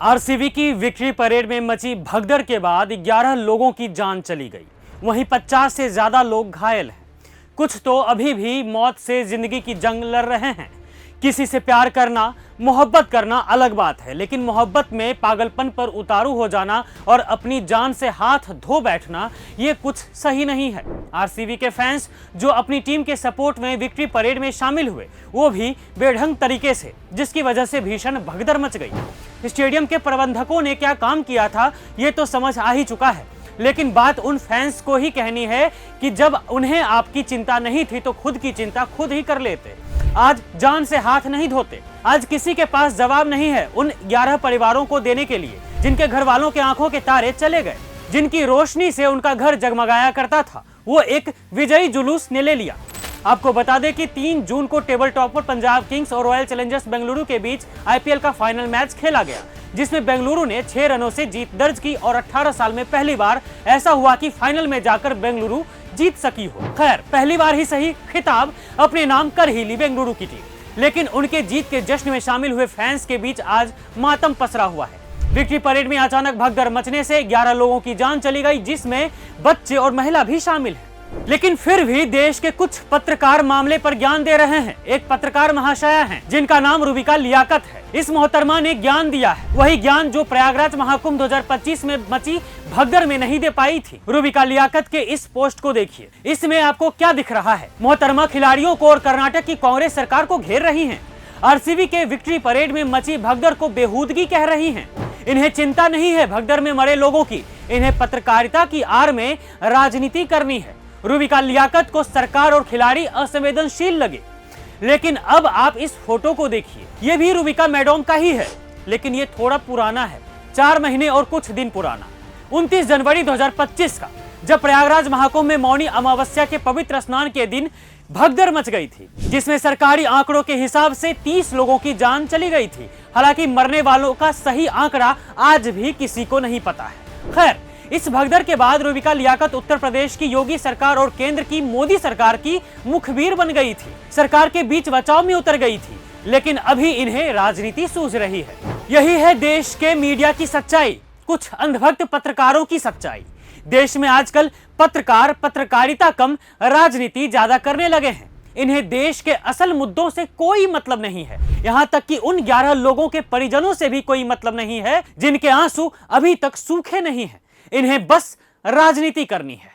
RCB की victory parade में मची भगदड़ के बाद 11 लोगों की जान चली गई। वहीं 50 से ज्यादा लोग घायल हैं। कुछ तो अभी भी मौत से जिंदगी की जंग लड़ रहे हैं। किसी से प्यार करना, मोहब्बत करना अलग बात है, लेकिन मोहब्बत में पागलपन पर उतारू हो जाना और अपनी जान से हाथ धो बैठना, ये कुछ सही नहीं है। आरसीबी के फैंस जो अपनी टीम के सपोर्ट में विक्ट्री परेड में शामिल हुए, वो भी बेढंग तरीके से, जिसकी वजह से भीषण भगदड़ मच गई। स्टेडियम के प्रबंधकों ने क्या काम किया था, ये तो समझ आ ही चुका है, लेकिन बात उन फैंस को ही कहनी है कि जब उन्हें आपकी चिंता नहीं थी तो खुद की चिंता खुद ही कर लेते। आज जान से हाथ नहीं धोते। आज किसी के पास जवाब नहीं है उन 11 परिवारों को देने के लिए, जिनके घर वालों के आंखों के तारे चले गए, जिनकी रोशनी से उनका घर जगमगाया करता था। वो एक विजयी जुलूस ने ले लिया। आपको बता दें कि 3 जून को टेबल टॉप पर पंजाब किंग्स और रॉयल चैलेंजर्स बेंगलुरु के बीच आईपीएल का फाइनल मैच खेला गया, जिसमें बेंगलुरु ने 6 रनों से जीत दर्ज की और 18 साल में पहली बार ऐसा हुआ कि फाइनल में जाकर बेंगलुरु जीत सकी हो। खैर, पहली बार ही सही, खिताब अपने नाम कर ही ली बेंगलुरु की टीम। लेकिन उनके जीत के जश्न में शामिल हुए फैंस के बीच आज मातम पसरा हुआ है। विक्ट्री परेड में अचानक भगदड़ मचने से 11 लोगों की जान चली गई, जिसमें बच्चे और महिला भी शामिल हैं। लेकिन फिर भी देश के कुछ पत्रकार मामले पर ज्ञान दे रहे हैं। एक पत्रकार महाशया हैं, जिनका नाम रूबिका लियाकत है। इस मोहतरमा ने ज्ञान दिया है, वही ज्ञान जो प्रयागराज महाकुंभ 2025 में मची भगदड़ में नहीं दे पाई थी। रूबिका लियाकत के इस पोस्ट को देखिए, इसमें आपको क्या दिख रहा है। मोहतरमा खिलाड़ियों को और कर्नाटक की कांग्रेस सरकार को घेर रही हैं। आरसीबी के विक्ट्री परेड में मची भगदड़ को बेहूदगी कह रही हैं। इन्हें चिंता नहीं है भगदड़ में मरे लोगों की, इन्हें पत्रकारिता की आड़ में राजनीति करनी है। रूबिका लियाकत को सरकार और खिलाड़ी असंवेदनशील लगे, लेकिन अब आप इस फोटो को देखिए। ये भी रूबिका मैडम का ही है, लेकिन ये थोड़ा पुराना है, 4 महीने और कुछ दिन पुराना। 29 जनवरी 2025 का, जब प्रयागराज महाकुंभ में मौनी अमावस्या के पवित्र स्नान के दिन भगदड़ मच गई थी, जिसमें सरकारी आंकड़ों के हिसाब से 30 लोगों की जान चली गई थी। हालांकि मरने वालों का सही आंकड़ा आज भी किसी को नहीं पता है। खैर, इस भगदड़ के बाद रूबिका लियाकत उत्तर प्रदेश की योगी सरकार और केंद्र की मोदी सरकार की मुखबिर बन गई थी। सरकार के बीच बचाव में उतर गई थी, लेकिन अभी इन्हें राजनीति सूझ रही है। यही है देश के मीडिया की सच्चाई, कुछ अंधभक्त पत्रकारों की सच्चाई। देश में आजकल पत्रकार पत्रकारिता कम, राजनीति ज्यादा करने लगे हैं। इन्हें देश के असल मुद्दों से कोई मतलब नहीं है। यहाँ तक कि उन 11 लोगों के परिजनों से भी कोई मतलब नहीं है, जिनके आंसू अभी तक सूखे नहीं हैं। इन्हें बस राजनीति करनी है।